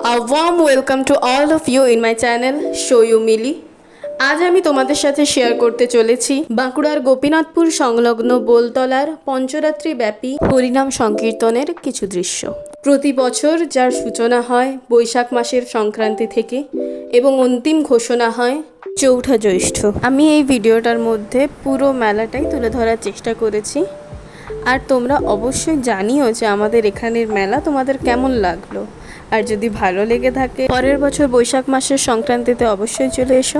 A warm welcome to all of you in my channel Show You Mili. আজ আমি তোমাদের সাথে share করতে চলেছি বাঁকুড়ার গোপীনাথপুর সংলগ্ন বোলতলার পঞ্চরাত্রি ব্যাপী হরিনাম সংকীর্তনের কিছু দৃশ্য। প্রতি বছর যার সূচনা হয় বৈশাখ মাসের সংক্রান্তি থেকে এবং অন্তিম ঘোষণা হয় চৌঠা জ্যৈষ্ঠ। আমি এই ভিডিওটার মধ্যে পুরো মেলাটাই তুলে ধরার চেষ্টা করেছি। আর তোমরা অবশ্যই জানিও যে আমাদের এখানের মেলা তোমাদের কেমন লাগলো। আর যদি ভালো লেগে থাকে পরের বছর বৈশাখ মাসের সংক্রান্তিতে অবশ্যই চলে এসো।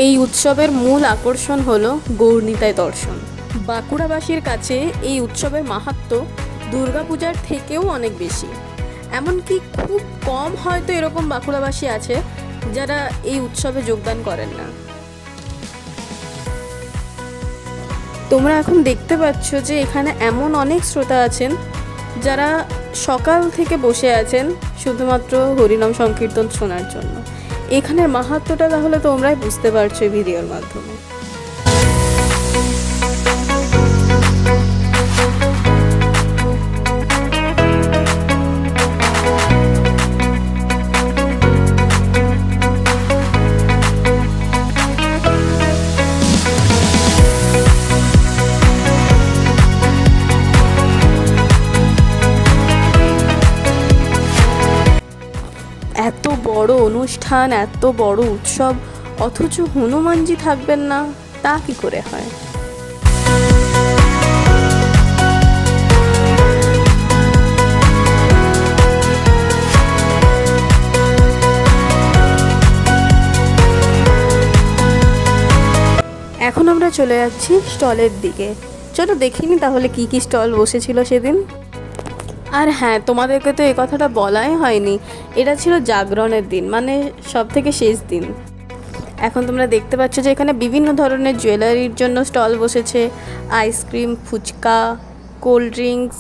এই উৎসবের মূল আকর্ষণ হলো গৌরনিতাই দর্শন। বাঁকুড়াবাসীর কাছে এই উৎসবের মাহাত্ম্য দুর্গাপূজার থেকেও অনেক বেশি। এমনকি খুব কম হয়তো এরকম বাঁকুড়াবাসী আছে যারা এই উৎসবে যোগদান করেন না। তোমরা এখন দেখতে পাচ্ছ যে এখানে এমন অনেক শ্রোতা আছেন যারা সকাল থেকে বসে আছেন শুধুমাত্র হরিনাম সংকীর্তন শোনার জন্য। এখানের মাহাত্ম্যটা তাহলে তোমরাই বুঝতে পারছো এই ভিডিওর মাধ্যমে। এত বড় অনুষ্ঠান, এত বড় উৎসব, অথচ হনুমানজি থাকবেন না, তা কি করে হয়? এখন আমরা চলে যাচ্ছি স্টলের দিকে। চলো দেখিনি তাহলে কি কি স্টল বসেছিল সেদিন। আর হ্যাঁ, তোমাদেরকে তো এই কথাটা বলাই হয়নি, এটা ছিল জাগরণের দিন, মানে সব থেকে শেষ দিন। এখন তোমরা দেখতে পাচ্ছ যে এখানে বিভিন্ন ধরনের জুয়েলারির জন্য স্টল বসেছে, আইসক্রিম, ফুচকা, কোল্ড ড্রিঙ্কস,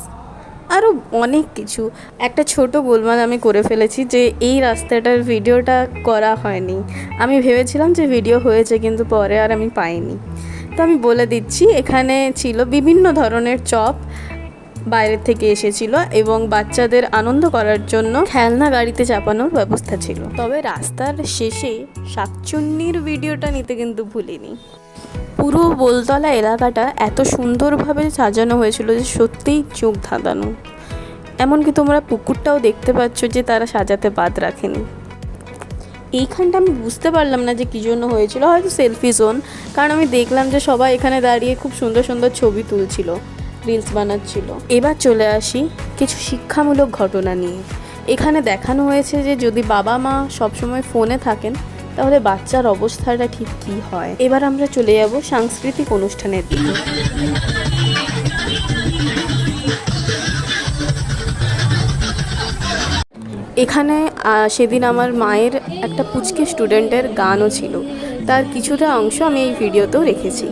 আরও অনেক কিছু। একটা ছোট গোলমাল আমি করে ফেলেছি যে এই রাস্তাটার ভিডিওটা করা হয়নি। আমি ভেবেছিলাম যে ভিডিও হয়েছে, কিন্তু পরে আর আমি পাইনি। তো আমি বলে দিচ্ছি, এখানে ছিল বিভিন্ন ধরনের চপ, বাইরের থেকে এসেছিল, এবং বাচ্চাদের আনন্দ করার জন্য খেলনা গাড়িতে চাপানোর ব্যবস্থা ছিল। তবে রাস্তার শেষে শাকচুন্নির ভিডিওটা নিতে কিন্তু ভুলিনি। পুরো বোলতলা এলাকাটা এত সুন্দরভাবে সাজানো হয়েছিল যে সত্যিই চোখ ধাঁধানো। এমনকি তোমরা পুকুরটাও দেখতে পাচ্ছ যে তারা সাজাতে বাদ রাখেনি। এইখানটা আমি বুঝতে পারলাম না যে কী জন্য হয়েছিল, হয়তো সেলফি জোন, কারণ আমি দেখলাম যে সবাই এখানে দাঁড়িয়ে খুব সুন্দর সুন্দর ছবি তুলছিল, রিলস বানাচ্ছিল। এবার চলে আসি কিছু শিক্ষামূলক ঘটনা নিয়ে। এখানে দেখানো হয়েছে যে যদি বাবা মা সবসময় ফোনে থাকেন তাহলে বাচ্চার অবস্থাটা ঠিক কী হয়। এবার আমরা চলে যাব সাংস্কৃতিক অনুষ্ঠানের দিকে। এখানে সেদিন আমার মায়ের একটা পুচকে স্টুডেন্টের গানও ছিল, তার কিছুটা অংশ আমি এই ভিডিওতেও রেখেছি।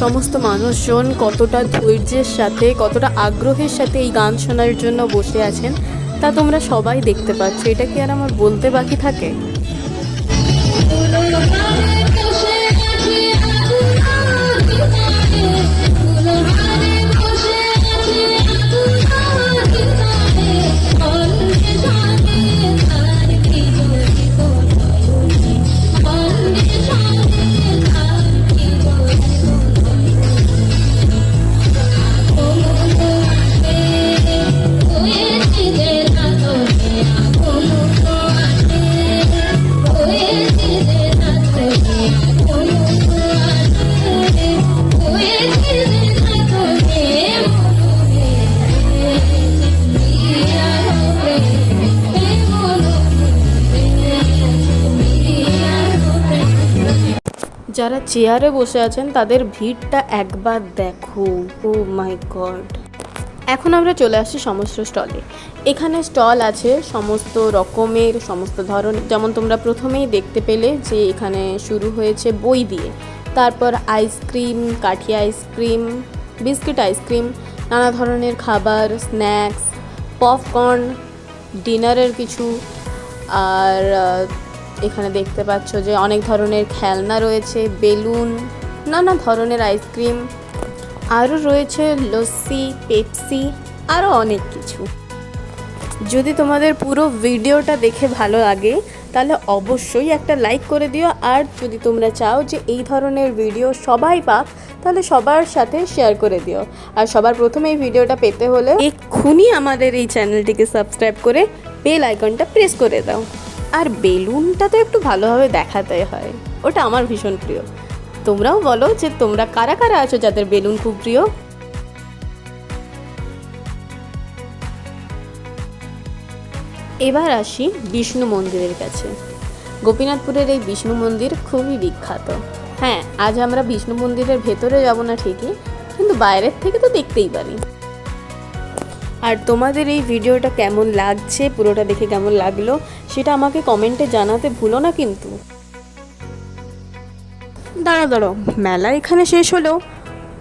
সমস্ত মানুষজন কতটা ধৈর্যের সাথে, কতটা আগ্রহের সাথে এই গান শোনার জন্য বসে আছেন তা তোমরা সবাই দেখতে পাচ্ছ। এটা কি আর আমার বলতে বাকি থাকে? যারা চেয়ারে বসে আছেন তাদের ভিড়টা একবার দেখো, ও মাই গড। এখন আমরা চলে আসছি সমস্ত স্টলে। এখানে স্টল আছে সমস্ত রকমের, সমস্ত ধরনের, যেমন তোমরা প্রথমেই দেখতে পেলে যে এখানে শুরু হয়েছে বই দিয়ে, তারপর আইসক্রিম, কাঠি আইসক্রিম, বিস্কিট আইসক্রিম, নানা ধরনের খাবার, স্ন্যাক্স, পপকর্ন, ডিনারের কিছু, আর এখানে দেখতে পাচ্ছ যে অনেক ধরনের খেলনা রয়েছে, বেলুন, নানা ধরনের আইসক্রিম, আরও রয়েছে লস্যি, পেপসি, আরও অনেক কিছু। যদি তোমাদের পুরো ভিডিওটা দেখে ভালো লাগে তাহলে অবশ্যই একটা লাইক করে দিও, আর যদি তোমরা চাও যে এই ধরনের ভিডিও সবাই পাক তাহলে সবার সাথে শেয়ার করে দিও। আর সবার প্রথমে এই ভিডিওটা পেতে হলে এক্ষুনি আমাদের এই চ্যানেলটিকে সাবস্ক্রাইব করে বেল আইকনটা প্রেস করে দাও। আর বেলুনটা তো একটু ভালোভাবে দেখাতে হয়, ওটা আমার ভীষণ প্রিয়। তোমরাও বলো যে তোমরা কারা কারা আছো যাদের বেলুন খুব প্রিয়। এবার আসি বিষ্ণু মন্দিরের কাছে। গোপীনাথপুরের এই বিষ্ণু মন্দির খুবই বিখ্যাত। হ্যাঁ, আজ আমরা বিষ্ণু মন্দিরের ভেতরে যাব না ঠিকই, কিন্তু বাইরের থেকে তো দেখতেই পারি। আর তোমাদের এই ভিডিওটা কেমন লাগছে, পুরোটা দেখে কেমন লাগলো সেটা আমাকে কমেন্টে জানাতে ভুলো না কিন্তু। দাঁড়াও, মেলা এখানে শেষ হলো,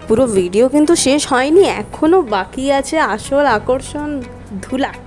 পুরো ভিডিও কিন্তু শেষ হয়নি, এখনও বাকি আছে আসল আকর্ষণ, ধুলাট।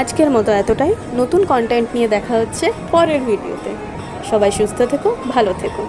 আজকের মতো এতটাই। নতুন কন্টেন্ট নিয়ে দেখা হচ্ছে পরের ভিডিওতে। সবাই সুস্থ থেকো, ভালো থেকো।